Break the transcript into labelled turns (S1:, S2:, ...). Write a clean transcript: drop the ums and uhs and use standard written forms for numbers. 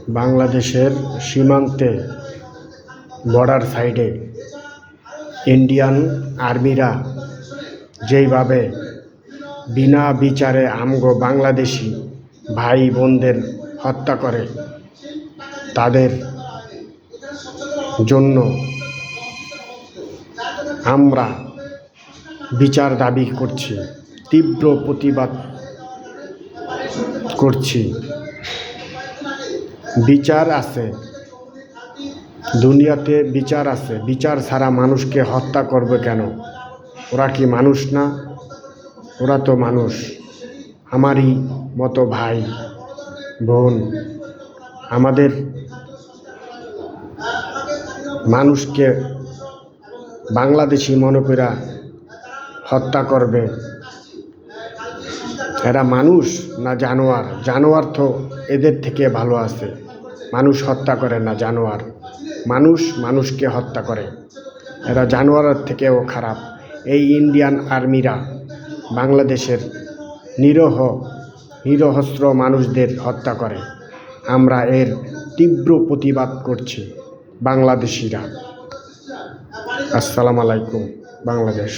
S1: বাংলাদেশের সীমান্তে বর্ডার সাইডে ইন্ডিয়ান আর্মিরা যেইভাবে বিনা বিচারে আমগো বাংলাদেশি ভাই বোনদের হত্যা করে, তাদের জন্য আমরা বিচার দাবি করছি, তীব্র প্রতিবাদ করছি। বিচার আছে, দুনিয়াতে বিচার আছে। বিচার ছাড়া মানুষকে হত্যা করবে কেন? ওরা কি মানুষ না? ওরা তো মানুষ, আমারই মতো ভাই বোন। আমাদের মানুষকে বাংলাদেশি মনে করে হত্যা করবে। এরা মানুষ না জানোয়ার? জানোয়ার তো এদের থেকে ভালো আছে। মানুষ হত্যা করে না, জানোয়ার। মানুষ মানুষকে হত্যা করে, এরা জানোয়ারের থেকেও খারাপ। এই ইন্ডিয়ান আর্মিরা বাংলাদেশের নিরহস্ত্র মানুষদের হত্যা করে। আমরা এর তীব্র প্রতিবাদ করছি বাংলাদেশিরা। আসসালামু আলাইকুম বাংলাদেশ।